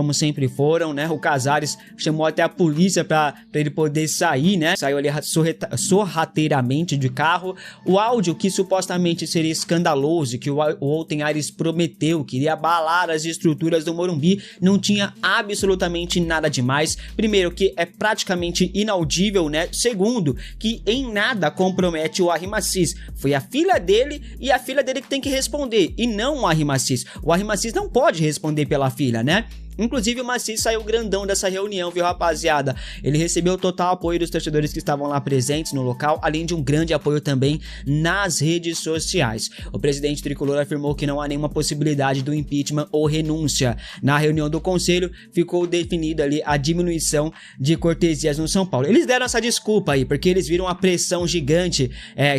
como sempre foram, né? O Casares chamou até a polícia para ele poder sair, né? Saiu ali sorrateiramente de carro. O áudio que supostamente seria escandaloso, que o Walter Aires prometeu, que iria abalar as estruturas do Morumbi, não tinha absolutamente nada demais. Primeiro, que é praticamente inaudível, né? Segundo, que em nada compromete o Arrim Assis. Foi a filha dele e a filha dele que tem que responder, e não o Arrim Assis. O Arrim Assis não pode responder pela filha, né? Inclusive o Assis saiu grandão dessa reunião, viu, rapaziada? Ele recebeu o total apoio dos torcedores que estavam lá presentes no local, além de um grande apoio também nas redes sociais. O presidente tricolor afirmou que não há nenhuma possibilidade do impeachment ou renúncia. Na reunião do conselho, ficou definida ali a diminuição de cortesias no São Paulo. Eles deram essa desculpa aí, porque eles viram a pressão gigante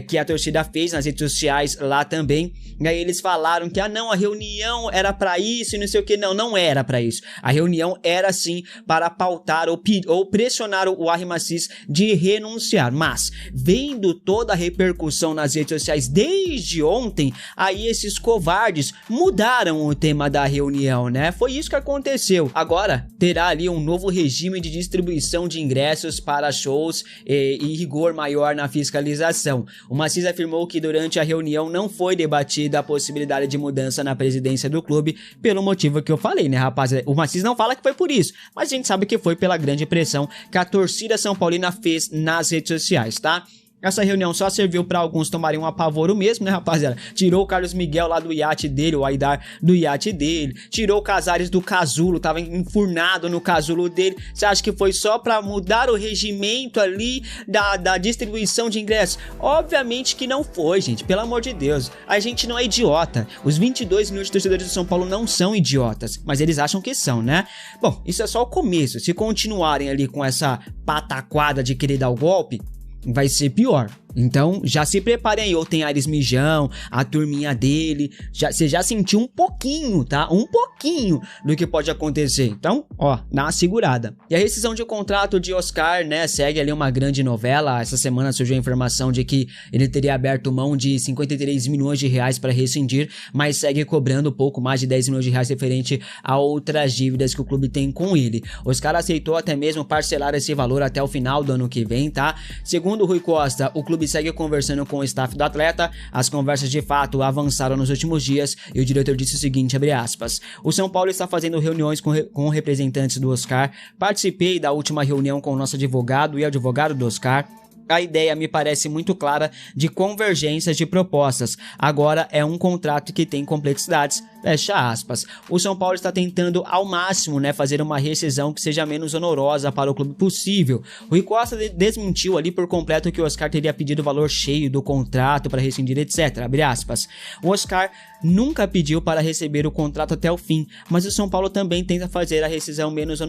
que a torcida fez nas redes sociais lá também. E aí eles falaram que, não, a reunião era pra isso e não sei o que. Não, não era pra isso. A reunião era sim para pautar ou pressionar o Arrim Assis de renunciar, mas vendo toda a repercussão nas redes sociais desde ontem, aí esses covardes mudaram o tema da reunião, né? Foi isso que aconteceu. Agora terá ali um novo regime de distribuição de ingressos para shows e rigor maior na fiscalização. O Assis afirmou que durante a reunião não foi debatida a possibilidade de mudança na presidência do clube, pelo motivo que eu falei, né, rapaziada? O Assis não fala que foi por isso, mas a gente sabe que foi pela grande pressão que a torcida São Paulina fez nas redes sociais, tá? Essa reunião só serviu para alguns tomarem um apavoro mesmo, né, rapaziada? Tirou o Carlos Miguel lá do iate dele, o Aidar do iate dele. Tirou o Casares do casulo, tava enfurnado no casulo dele. Você acha que foi só para mudar o regimento ali da distribuição de ingressos? Obviamente que não foi, gente. Pelo amor de Deus. A gente não é idiota. Os 22 milhões de torcedores do São Paulo não são idiotas, mas eles acham que são, né? Bom, isso é só o começo. Se continuarem ali com essa pataquada de querer dar o golpe, vai ser pior. Então já se preparem aí, ou tem Aires Mijão, a turminha dele, você já sentiu um pouquinho, tá? Um pouquinho do que pode acontecer. Então, ó, dá uma segurada. E a rescisão de contrato de Oscar, né, segue ali uma grande novela. Essa semana surgiu a informação de que ele teria aberto mão de 53 milhões de reais para rescindir, mas segue cobrando pouco mais de 10 milhões de reais referente a outras dívidas que o clube tem com ele. Oscar aceitou até mesmo parcelar esse valor até o final do ano que vem, tá? Segundo o Rui Costa, o clube segue conversando com o staff do atleta. As conversas de fato avançaram nos últimos dias e o diretor disse o seguinte, abre aspas: o São Paulo está fazendo reuniões com representantes do Oscar. Participei da última reunião com o nosso advogado e advogado do Oscar. A ideia me parece muito clara de convergências de propostas. Agora é um contrato que tem complexidades. Fecha aspas. O São Paulo está tentando ao máximo, né, fazer uma rescisão que seja menos onerosa para o clube possível. O Rui Costa desmentiu ali por completo que o Oscar teria pedido o valor cheio do contrato para rescindir, etc. Abre aspas. O Oscar nunca pediu para receber o contrato até o fim, mas o São Paulo também tenta fazer a rescisão menos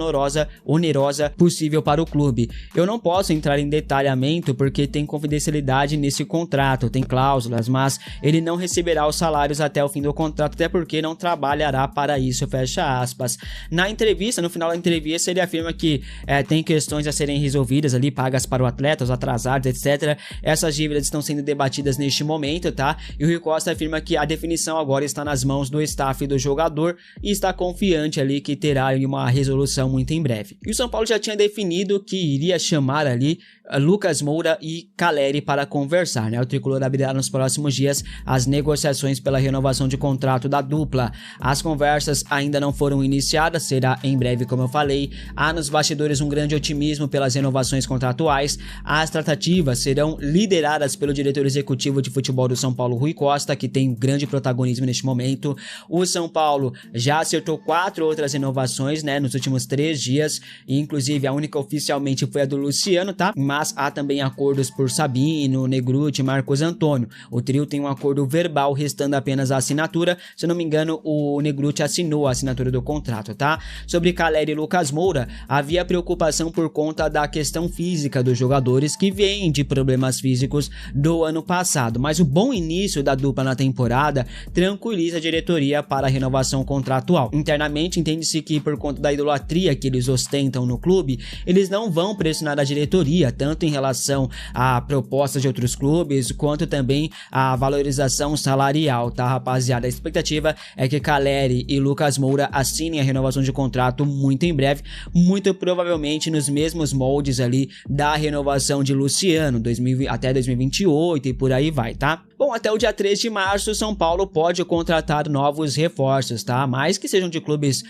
onerosa possível para o clube. Eu não posso entrar em detalhamento porque tem confidencialidade nesse contrato, tem cláusulas, mas ele não receberá os salários até o fim do contrato, até porque não trabalhará para isso, fecha aspas. Na entrevista, no final da entrevista, ele afirma que tem questões a serem resolvidas ali, pagas para o atleta, os atrasados, etc. Essas dívidas estão sendo debatidas neste momento, tá? E o Rui Costa afirma que a definição agora está nas mãos do staff do jogador e está confiante ali que terá uma resolução muito em breve. E o São Paulo já tinha definido que iria chamar ali Lucas Moura e Caleri para conversar, né? O tricolor abrirá nos próximos dias as negociações pela renovação de contrato da dupla. As conversas ainda não foram iniciadas, será em breve, como eu falei. Há nos bastidores um grande otimismo pelas renovações contratuais. As tratativas serão lideradas pelo diretor executivo de futebol do São Paulo, Rui Costa, que tem um grande protagonismo neste momento. O São Paulo já acertou 4 outras renovações, né, nos últimos 3 dias, e inclusive a única oficialmente foi a do Luciano, tá? Mas há também acordos por Sabino, Negruti e Marcos Antônio. O trio tem um acordo verbal, restando apenas a assinatura. Se eu não me engano, o Negruti assinou a assinatura do contrato, tá? Sobre Caleri e Lucas Moura, havia preocupação por conta da questão física dos jogadores, que vêm de problemas físicos do ano passado, mas o bom início da dupla na temporada tranquiliza a diretoria para a renovação contratual. Internamente, entende-se que por conta da idolatria que eles ostentam no clube, eles não vão pressionar a diretoria, tanto em relação a propostas de outros clubes, quanto também a valorização salarial, tá, rapaziada? A expectativa é que Caleri e Lucas Moura assinem a renovação de contrato muito em breve, muito provavelmente nos mesmos moldes ali da renovação de Luciano, até 2028 e por aí vai, tá? Bom, até o dia 3 de março, São Paulo pode contratar novos reforços, tá? Mais que sejam de clubes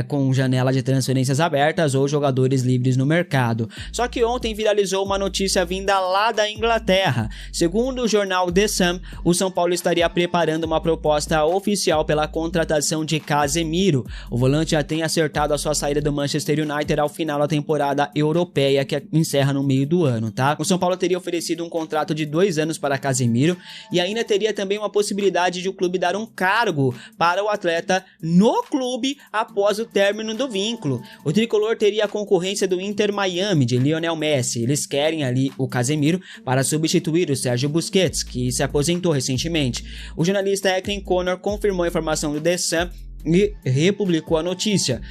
com janela de transferências abertas ou jogadores livres no mercado. Só que ontem viralizou uma notícia vinda lá da Inglaterra. Segundo o jornal The Sun, o São Paulo estaria preparando uma proposta oficial pela contratação de Casemiro. O volante já tem acertado a sua saída do Manchester United ao final da temporada europeia, que encerra no meio do ano, tá? O São Paulo teria oferecido um contrato de 2 anos para Casemiro e ainda teria também uma possibilidade de o clube dar um cargo para o atleta no clube após o término do vínculo. O tricolor teria a concorrência do Inter Miami, de Lionel Messi. Eles querem ali o Casemiro para substituir o Sérgio Busquets, que se aposentou recentemente. O jornalista Eklund Connor confirmou a informação do The Sun e republicou a notícia.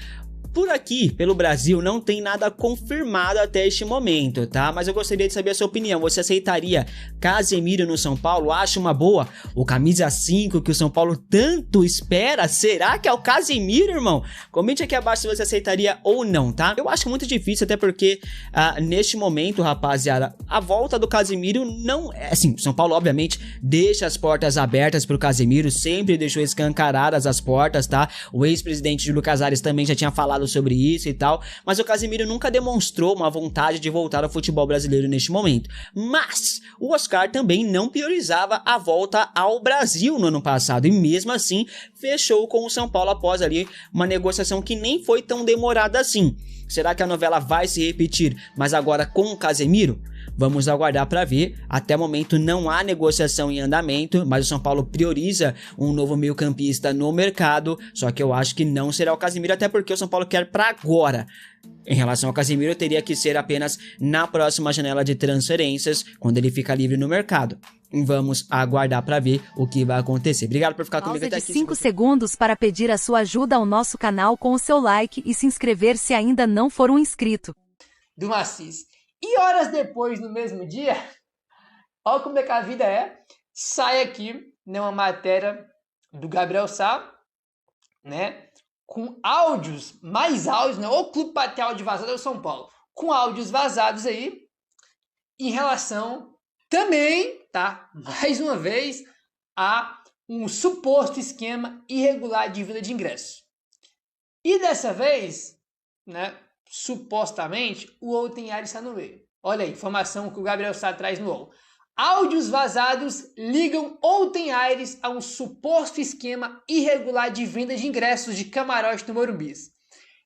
Por aqui, pelo Brasil, não tem nada confirmado até este momento, tá? Mas eu gostaria de saber a sua opinião. Você aceitaria Casemiro no São Paulo? Acha uma boa? O camisa 5 que o São Paulo tanto espera? Será que é o Casemiro, irmão? Comente aqui abaixo se você aceitaria ou não, tá? Eu acho muito difícil, até porque neste momento, rapaziada, a volta do Casemiro não é assim. O São Paulo, obviamente, deixa as portas abertas pro Casemiro, sempre deixou escancaradas as portas, tá? O ex-presidente Júlio Casares também já tinha falado sobre isso e tal, mas o Casemiro nunca demonstrou uma vontade de voltar ao futebol brasileiro neste momento. Mas o Oscar também não priorizava a volta ao Brasil no ano passado e mesmo assim fechou com o São Paulo após ali uma negociação que nem foi tão demorada assim. Será que a novela vai se repetir, mas agora com o Casemiro? Vamos aguardar para ver. Até o momento não há negociação em andamento, mas o São Paulo prioriza um novo meio-campista no mercado, só que eu acho que não será o Casemiro, até porque o São Paulo quer para agora. Em relação ao Casemiro, teria que ser apenas na próxima janela de transferências, quando ele fica livre no mercado. Vamos aguardar para ver o que vai acontecer. Obrigado por ficar comigo até aqui. 5 segundos para pedir a sua ajuda ao nosso canal com o seu like e se inscrever se ainda não for um inscrito. Do Macis. E horas depois, no mesmo dia, olha como é que a vida é, sai aqui, né, uma matéria do Gabriel Sá, né, com áudios, mais áudios, né, o clube para ter áudio vazado é o São Paulo, com áudios vazados aí, em relação também, tá, mais uma vez, a um suposto esquema irregular de venda de ingresso. E dessa vez, né, supostamente, o UOL tem Ares está no meio. Olha aí, informação que o Gabriel Sá traz no UOL. Áudios vazados ligam Outen Aires a um suposto esquema irregular de venda de ingressos de camarote no Morumbi.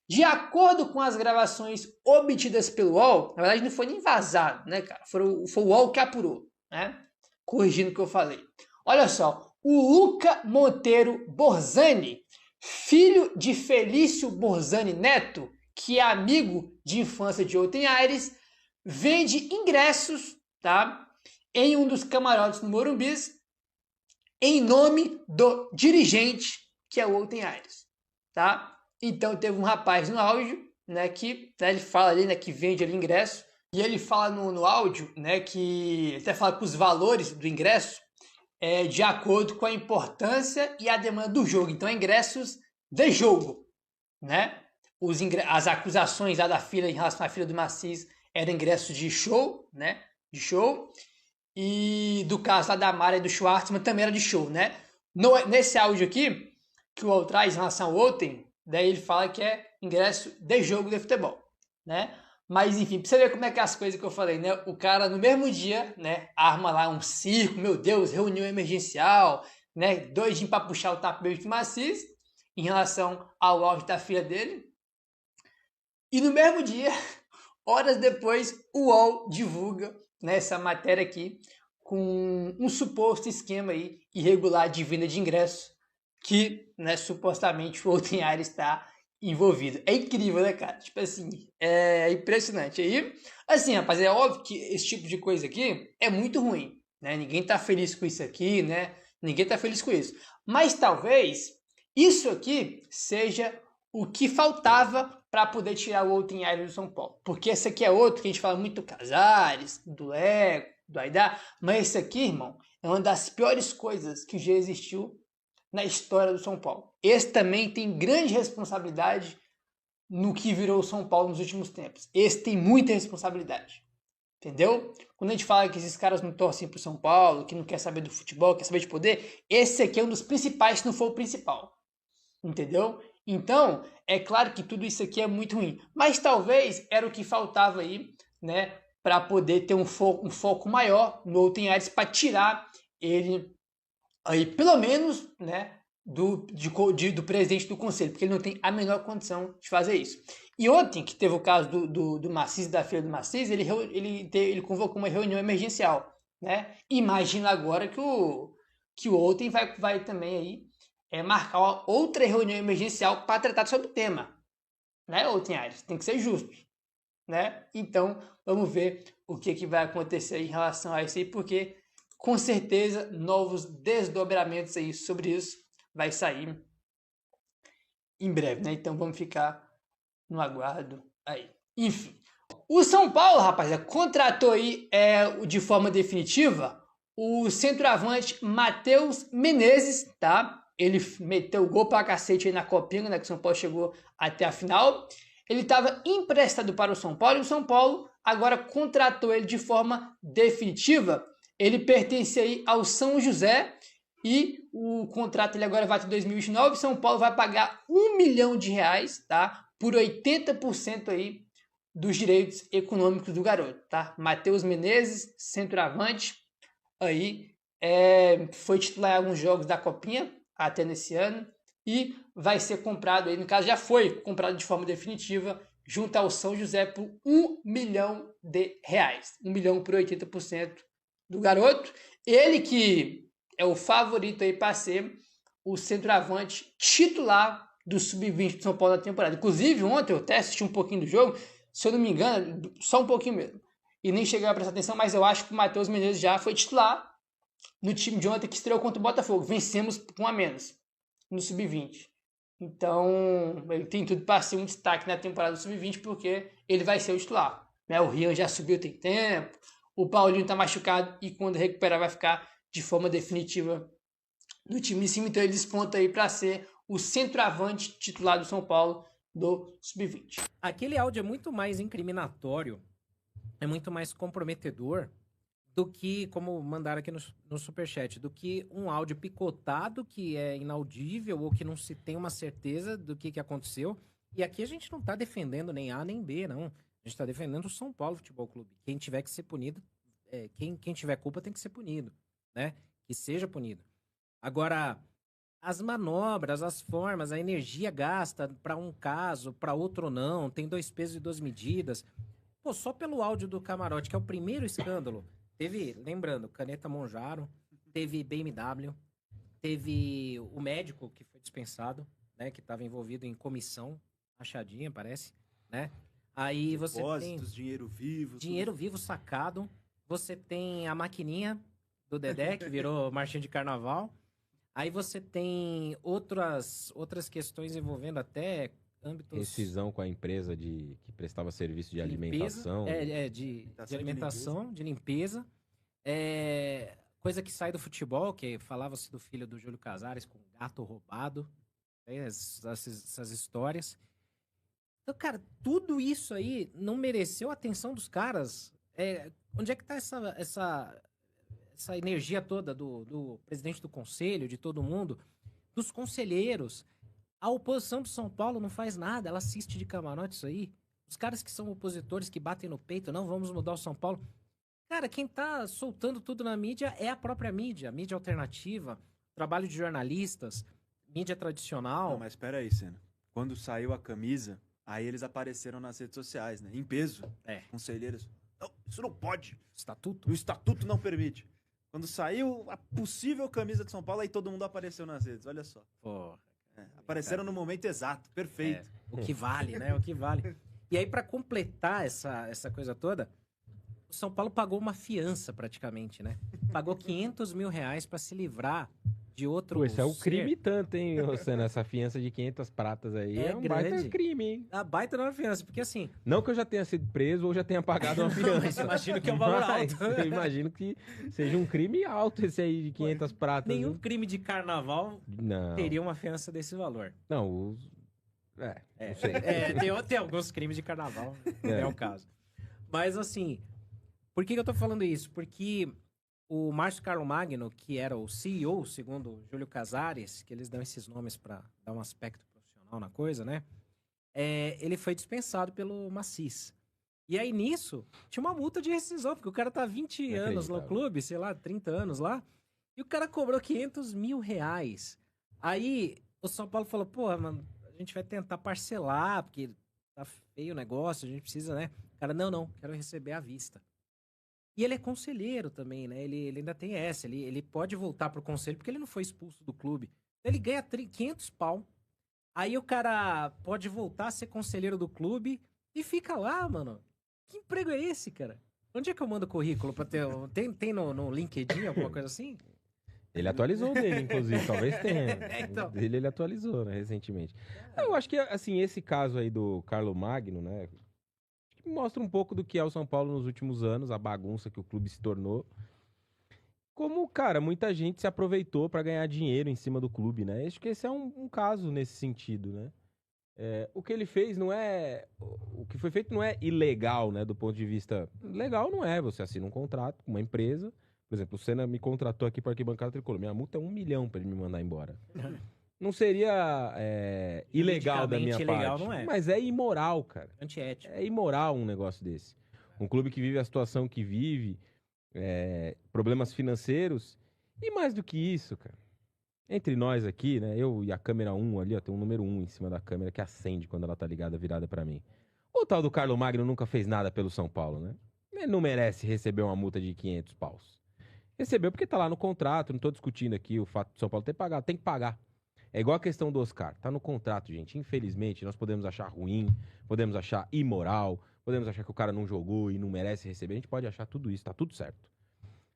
De acordo com as gravações obtidas pelo UOL, na verdade não foi nem vazado, né, cara? Foi o UOL que apurou, né? Corrigindo o que eu falei. Olha só, o Luca Monteiro Borzani, filho de Felício Borzani Neto, que é amigo de infância de Outen Aires, vende ingressos, tá, em um dos camarotes no Morumbi, em nome do dirigente, que é o Outen Aires, tá? Então teve um rapaz no áudio, né, que, né, ele fala ali, né, que vende ali ingresso, e ele fala no áudio, né, que ele até fala que os valores do ingresso é de acordo com a importância e a demanda do jogo. Então, ingressos de jogo, né? As acusações lá da fila em relação à fila do Macis eram ingressos de show, né? De show. E do caso lá da Mara e do Schwartzman também era de show, né? Nesse áudio aqui, que o UOL traz em relação ao Outen, daí ele fala que é ingresso de jogo de futebol, né? Mas enfim, pra você ver como é que é as coisas que eu falei, né? O cara no mesmo dia, né? Arma lá um circo, meu Deus, reunião emergencial, né? Doidinho pra puxar o tapete do Macis em relação ao áudio da filha dele. E no mesmo dia, horas depois, o UOL divulga, né, essa matéria aqui com um suposto esquema aí irregular de venda de ingresso que, né, supostamente o Outen Aires está envolvido. É incrível, né, cara? Tipo assim, é impressionante. Aí, assim, rapaz, é óbvio que esse tipo de coisa aqui é muito ruim, né? Ninguém tá feliz com isso aqui, né? Ninguém tá feliz com isso. Mas talvez isso aqui seja o que faltava para poder tirar o Outton Aires do São Paulo. Porque esse aqui é outro que a gente fala muito do Casares, do Leco, do Aidar, mas esse aqui, irmão, é uma das piores coisas que já existiu na história do São Paulo. Esse também tem grande responsabilidade no que virou o São Paulo nos últimos tempos. Esse tem muita responsabilidade. Entendeu? Quando a gente fala que esses caras não torcem pro São Paulo, que não quer saber do futebol, quer saber de poder, esse aqui é um dos principais, se não for o principal. Entendeu? Então, é claro que tudo isso aqui é muito ruim. Mas talvez era o que faltava aí, né? Para poder ter um foco maior no Outton Aires, para tirar ele aí, pelo menos, né? Do presidente do conselho, porque ele não tem a menor condição de fazer isso. E ontem, que teve o caso do Maciço, da Feira do Maciço, ele convocou uma reunião emergencial, né? Imagina agora que o Outton vai também aí marcar outra reunião emergencial para tratar sobre o tema, né, Outton Aires? Tem que ser justo, né? Então, vamos ver o que vai acontecer em relação a isso aí, porque com certeza novos desdobramentos aí sobre isso vai sair em breve, né? Então vamos ficar no aguardo aí. Enfim, o São Paulo, rapaziada, contratou aí de forma definitiva o centroavante Matheus Menezes, tá? Ele meteu gol pra cacete aí na Copinha, né? Que o São Paulo chegou até a final. Ele estava emprestado para o São Paulo e o São Paulo agora contratou ele de forma definitiva. Ele pertence aí ao São José e o contrato ele agora vai até 2029. São Paulo vai pagar R$1 milhão, tá? Por 80% aí dos direitos econômicos do garoto, tá? Matheus Menezes, centroavante, aí foi titular em alguns jogos da Copinha até nesse ano e vai ser comprado aí, no caso já foi comprado de forma definitiva junto ao São José por R$1 milhão. R$1 milhão por 80% do garoto. Ele que é o favorito aí para ser o centroavante titular do Sub-20 do São Paulo na temporada. Inclusive, ontem eu até assisti um pouquinho do jogo, se eu não me engano, só um pouquinho mesmo. E nem cheguei a prestar atenção, mas eu acho que o Matheus Menezes já foi titular no time de ontem que estreou contra o Botafogo. Vencemos com 1 a menos no Sub-20. Então, ele tem tudo para ser um destaque na temporada do Sub-20, porque ele vai ser o titular, né? O Rian já subiu tem tempo, o Paulinho tá machucado e quando recuperar vai ficar de forma definitiva no time de cima. Então ele desponta aí para ser o centroavante titular do São Paulo do Sub-20. Aquele áudio é muito mais incriminatório, é muito mais comprometedor do que, como mandaram aqui no Superchat, do que um áudio picotado que é inaudível ou que não se tem uma certeza do que aconteceu. E aqui a gente não tá defendendo nem A nem B, não. A gente tá defendendo o São Paulo Futebol Clube. Quem tiver que ser punido, quem tiver culpa tem que ser punido, né? Que seja punido. Agora, as manobras, as formas, a energia gasta para um caso, para outro não, tem 2 pesos e 2 medidas. Pô, só pelo áudio do camarote, que é o primeiro escândalo, teve, lembrando, Caneta Monjaro, teve BMW, teve o médico que foi dispensado, né, que estava envolvido em comissão, rachadinha, parece, né? Aí você tem dinheiro vivo. Dinheiro tudo. vivo sacado. Você tem a maquininha do Dedé, que virou marchinha de carnaval. Aí você tem outras questões envolvendo até âmbitos... Rescisão com a empresa que prestava serviço de limpeza, alimentação. De alimentação, de limpeza. Coisa que sai do futebol, que falava-se do filho do Júlio Casares com gato roubado. Essas histórias. Então, cara, tudo isso aí não mereceu a atenção dos caras. Onde é que tá essa energia toda do presidente do conselho, de todo mundo, dos conselheiros? A oposição do São Paulo não faz nada, ela assiste de camarote isso aí. Os caras que são opositores, que batem no peito, não, vamos mudar o São Paulo. Cara, quem tá soltando tudo na mídia é a própria mídia, mídia alternativa, trabalho de jornalistas, mídia tradicional. Não, mas espera aí, Senna. Quando saiu a camisa, aí eles apareceram nas redes sociais, né? Em peso. Conselheiros. Não, isso não pode. Estatuto. O estatuto não permite. Quando saiu a possível camisa de São Paulo, aí todo mundo apareceu nas redes, olha só. Porra. Apareceram no momento exato, perfeito. O que vale, né? O que vale. E aí, pra completar essa coisa toda, o São Paulo pagou uma fiança praticamente, né? Pagou R$500 mil pra se livrar de outro Pô, esse é um ser. crime tanto, hein, Luciano? Essa fiança de 500 pratas aí é um baita grande. crime, hein? A baita não é uma fiança, porque assim... Não que eu já tenha sido preso ou já tenha pagado uma fiança. Mas imagino que é um valor Mas alto. eu imagino que seja um crime alto esse aí de 500 pratas. Nenhum viu? crime de carnaval Não. teria uma fiança desse valor. Não, os... não sei. Tem alguns crimes de carnaval, é o caso. Mas assim, por que eu tô falando isso? Porque o Márcio Carlomagno, que era o CEO, segundo o Júlio Casares, que eles dão esses nomes para dar um aspecto profissional na coisa, né? Ele foi dispensado pelo Macis. E aí, nisso, tinha uma multa de rescisão, porque o cara tá há 20 anos no clube, sei lá, 30 anos lá, e o cara cobrou 500 mil reais. Aí, o São Paulo falou, pô, mano, a gente vai tentar parcelar, porque tá feio o negócio, a gente precisa, né? O cara, não, quero receber à vista. E ele é conselheiro também, né? Ele ainda tem essa, ele pode voltar pro conselho, porque ele não foi expulso do clube. Ele ganha 500 pau. Aí o cara pode voltar a ser conselheiro do clube e fica lá, mano. Que emprego é esse, cara? Onde é que eu mando o currículo pra ter... Tem no LinkedIn alguma coisa assim? Ele atualizou o dele, inclusive, talvez tenha. Então. Ele atualizou, né, recentemente. Eu acho que, assim, esse caso aí do Carlomagno, né, mostra um pouco do que é o São Paulo nos últimos anos, a bagunça que o clube se tornou. Como, cara, muita gente se aproveitou pra ganhar dinheiro em cima do clube, né? Acho que esse é um caso nesse sentido, né? O que ele fez não é... O que foi feito não é ilegal, né? Do ponto de vista... Legal não é. Você assina um contrato com uma empresa. Por exemplo, o Senna me contratou aqui para Arquibancada Tricolor. Minha multa é 1 milhão para ele me mandar embora. Não seria ilegal da minha ilegal parte. não é. Mas é imoral, cara. Antiético. É imoral um negócio desse. Um clube que vive a situação que vive, problemas financeiros. E mais do que isso, cara. Entre nós aqui, né? Eu e a câmera 1 ali, ó, tem um número 1 em cima da câmera que acende quando ela tá ligada, virada pra mim. O tal do Carlomagno nunca fez nada pelo São Paulo, né? Ele não merece receber uma multa de 500 paus. Recebeu porque tá lá no contrato, não tô discutindo aqui o fato do São Paulo ter pagado, tem que pagar. É igual a questão do Oscar, tá no contrato, gente. Infelizmente, nós podemos achar ruim, podemos achar imoral, podemos achar que o cara não jogou e não merece receber, a gente pode achar tudo isso, tá tudo certo.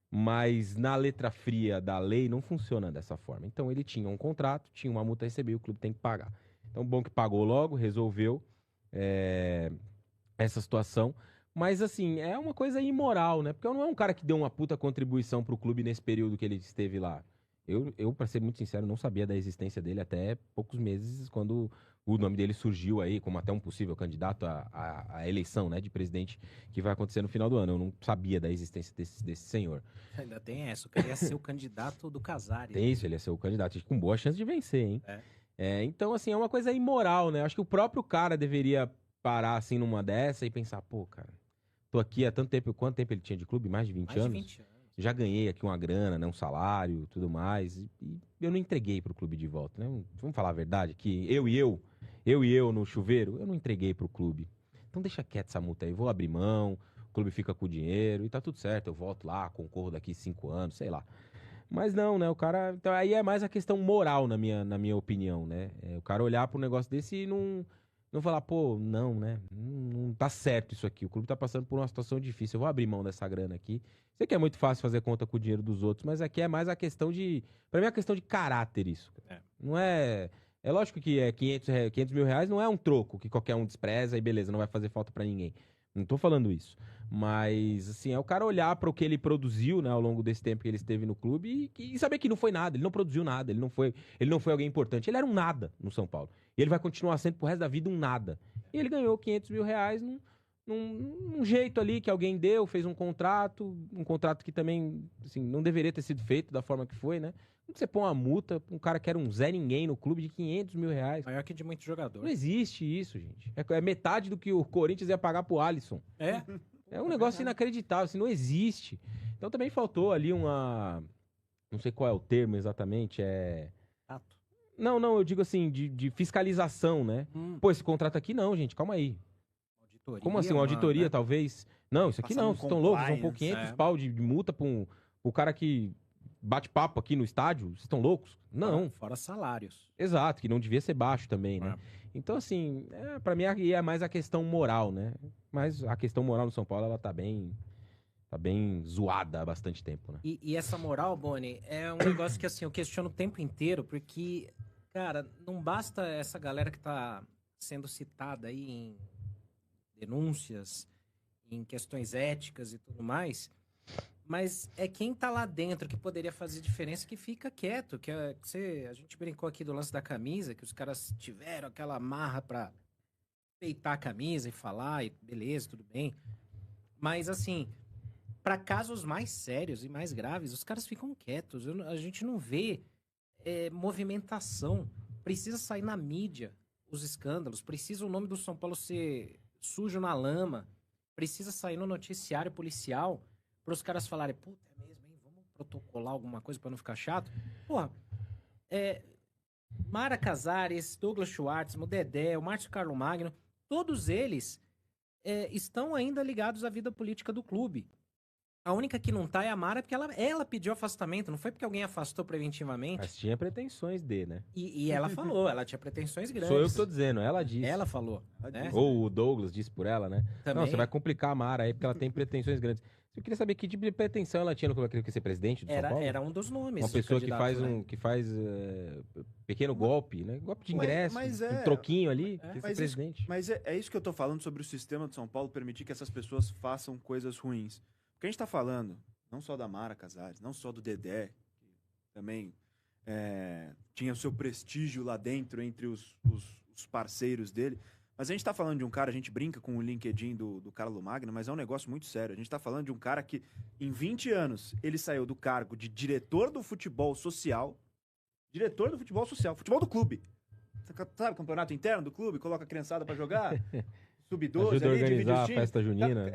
Mas na letra fria da lei não funciona dessa forma. Então ele tinha um contrato, tinha uma multa a receber e o clube tem que pagar. Então bom que pagou logo, resolveu essa situação. Mas assim, é uma coisa imoral, né? Porque não é um cara que deu uma puta contribuição pro clube nesse período que ele esteve lá. Eu, pra ser muito sincero, não sabia da existência dele até poucos meses, quando o nome dele surgiu aí como até um possível candidato à eleição, né, de presidente que vai acontecer no final do ano. Eu não sabia da existência desse senhor. Ainda tem essa, eu queria ser o candidato do Casares. Tem isso, ele ia ser o candidato com boa chance de vencer, hein? Então, assim, é uma coisa imoral, né? Acho que o próprio cara deveria parar, assim, numa dessa e pensar, pô, cara, tô aqui há tanto tempo. Quanto tempo ele tinha de clube? Mais de 20 anos? Mais de 20 anos. Já ganhei aqui uma grana, né, um salário, tudo mais, e eu não entreguei pro clube de volta, né? Vamos falar a verdade, que eu e eu no chuveiro, eu não entreguei pro clube. Então deixa quieto essa multa aí, vou abrir mão, o clube fica com o dinheiro e tá tudo certo, eu volto lá, concorro daqui 5 anos, sei lá. Mas não, né, o cara... Então aí é mais a questão moral, na minha opinião, né? O cara olhar pro negócio desse e não falar, pô, não, né? Não tá certo isso aqui. O clube tá passando por uma situação difícil. Eu vou abrir mão dessa grana aqui. Sei que é muito fácil fazer conta com o dinheiro dos outros, mas aqui é mais a questão de... Pra mim é uma questão de caráter isso. Não é... É lógico que 500 mil reais não é um troco que qualquer um despreza e beleza, não vai fazer falta pra ninguém. Não tô falando isso. Mas, assim, é o cara olhar para o que ele produziu, né, ao longo desse tempo que ele esteve no clube e saber que não foi nada, ele não produziu nada, ele não foi alguém importante. Ele era um nada no São Paulo. E ele vai continuar sendo pro resto da vida um nada. E ele ganhou 500 mil reais num jeito ali que alguém deu, fez um contrato que também, assim, não deveria ter sido feito da forma que foi, né? Como você põe uma multa pra um cara que era um Zé Ninguém no clube de 500 mil reais? Maior que de muitos Não jogadores. existe isso, gente. É metade do que o Corinthians ia pagar pro Alisson. É um negócio inacreditável, assim, não existe. Então também faltou ali uma... Não sei qual é o termo exatamente, Tato. Não, eu digo assim, de fiscalização, né? Pô, esse contrato aqui não, gente, calma aí. Auditoria, Como assim, uma auditoria, né? talvez? Não, isso aqui Passar não, um vocês estão loucos, vão pôr compliance, 500 pau de multa pro cara que bate papo aqui no estádio, vocês estão loucos? Não. Fora salários. Exato, que não devia ser baixo também, né? É. Então, assim, pra mim é mais a questão moral, né? Mas a questão moral no São Paulo, ela tá bem tá bem zoada há bastante tempo, né? E essa moral, Boni, é um negócio que assim, eu questiono o tempo inteiro, porque, cara, não basta essa galera que tá sendo citada aí em denúncias, em questões éticas e tudo mais, mas é quem tá lá dentro que poderia fazer diferença que fica quieto, a gente brincou aqui do lance da camisa, que os caras tiveram aquela marra pra peitar a camisa e falar, e beleza, tudo bem, mas assim, para casos mais sérios e mais graves, os caras ficam quietos, a gente não vê movimentação, precisa sair na mídia os escândalos, precisa o nome do São Paulo ser sujo na lama, precisa sair no noticiário policial para os caras falarem, puta, é mesmo, hein? Vamos protocolar alguma coisa para não ficar chato? Porra, Mara Casares, Douglas Schwartz, o Dedé, o Márcio Carlo Magno, todos eles estão ainda ligados à vida política do clube. A única que não tá é a Mara, porque ela pediu afastamento, não foi porque alguém afastou preventivamente. Mas tinha pretensões né? E ela falou, ela tinha pretensões grandes. Sou eu que tô dizendo, ela disse. Ela falou. Né? Ou o Douglas disse por ela, né? Também. Não, você vai complicar a Mara aí, porque ela tem pretensões grandes. Eu queria saber que tipo de pretensão ela tinha no clube, queria ser presidente do São Paulo? Era um dos nomes. Uma pessoa que faz né? pequeno golpe, né? Golpe de ingresso, um troquinho ali, quer ser presidente. Mas é isso que eu tô falando sobre o sistema de São Paulo permitir que essas pessoas façam coisas ruins. Porque a gente tá falando, não só da Mara Casares, não só do Dedé, que também tinha o seu prestígio lá dentro entre os parceiros dele, mas a gente tá falando de um cara, a gente brinca com o LinkedIn do Carlo Magno, mas é um negócio muito sério. A gente tá falando de um cara que, em 20 anos, ele saiu do cargo de diretor do futebol social, futebol do clube. Sabe, campeonato interno do clube, coloca a criançada pra jogar, sub-12 ajuda ali, a divide organizar os a times. festa junina.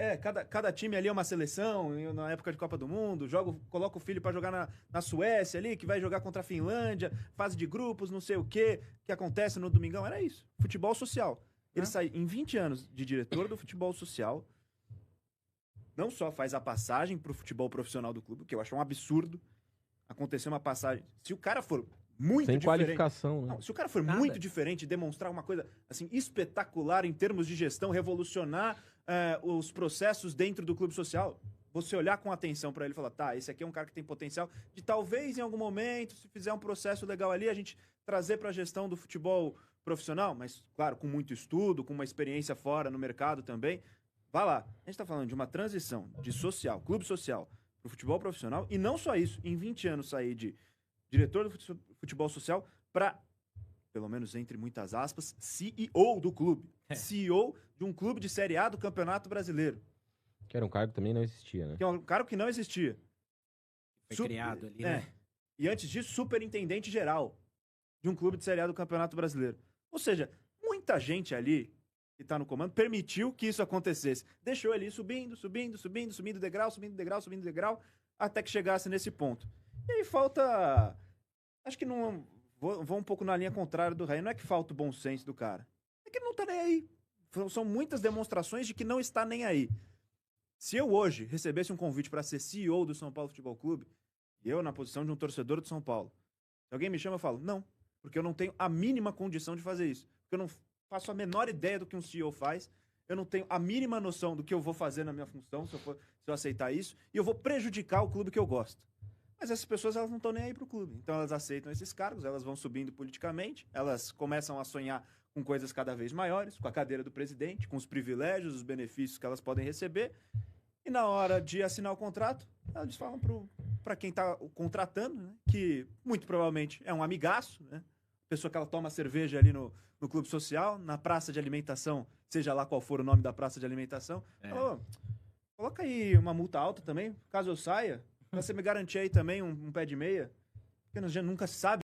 Cada time ali é uma seleção, na época de Copa do Mundo, coloca o filho pra jogar na Suécia ali, que vai jogar contra a Finlândia, fase de grupos, não sei o que acontece no domingão, era isso, futebol social. Ele sai em 20 anos de diretor do futebol social, não só faz a passagem pro futebol profissional do clube, que eu acho um absurdo acontecer uma passagem, se o cara for muito sem diferente, qualificação, né? Não, se o cara for muito diferente, demonstrar uma coisa assim espetacular em termos de gestão, revolucionar os processos dentro do clube social, você olhar com atenção para ele e falar, tá, esse aqui é um cara que tem potencial de talvez em algum momento, se fizer um processo legal ali, a gente trazer para a gestão do futebol profissional, mas claro, com muito estudo, com uma experiência fora no mercado também. Vá lá. A gente está falando de uma transição de social, clube social, para o futebol profissional, e não só isso, em 20 anos sair de diretor do futebol social para, pelo menos entre muitas aspas, CEO do clube. CEO de um clube de Série A do Campeonato Brasileiro. Que era um cargo que também não existia, né? Que é um cargo que não existia. Foi criado ali, né? E antes disso, superintendente geral de um clube de Série A do Campeonato Brasileiro. Ou seja, muita gente ali que está no comando permitiu que isso acontecesse. Deixou ele subindo degrau, até que chegasse nesse ponto. E aí falta... Acho que não... Vou um pouco na linha contrária do Raí. Não é que falta o bom senso do cara. É que ele não tá nem aí. São muitas demonstrações de que não está nem aí. Se eu hoje recebesse um convite para ser CEO do São Paulo Futebol Clube, e eu na posição de um torcedor do São Paulo, se alguém me chama, eu falo, não, porque eu não tenho a mínima condição de fazer isso. Porque eu não faço a menor ideia do que um CEO faz, eu não tenho a mínima noção do que eu vou fazer na minha função, se eu aceitar isso, e eu vou prejudicar o clube que eu gosto. Mas essas pessoas, elas não estão nem aí pro clube. Então elas aceitam esses cargos, elas vão subindo politicamente, elas começam a sonhar com coisas cada vez maiores, com a cadeira do presidente, com os privilégios, os benefícios que elas podem receber. E na hora de assinar o contrato, elas falam para quem está contratando, né, que muito provavelmente é um amigaço, né? Pessoa que ela toma cerveja ali no clube social, na praça de alimentação, seja lá qual for o nome da praça de alimentação. Fala, coloca aí uma multa alta também, caso eu saia, pra você me garantir aí também um pé de meia. Porque a gente nunca sabe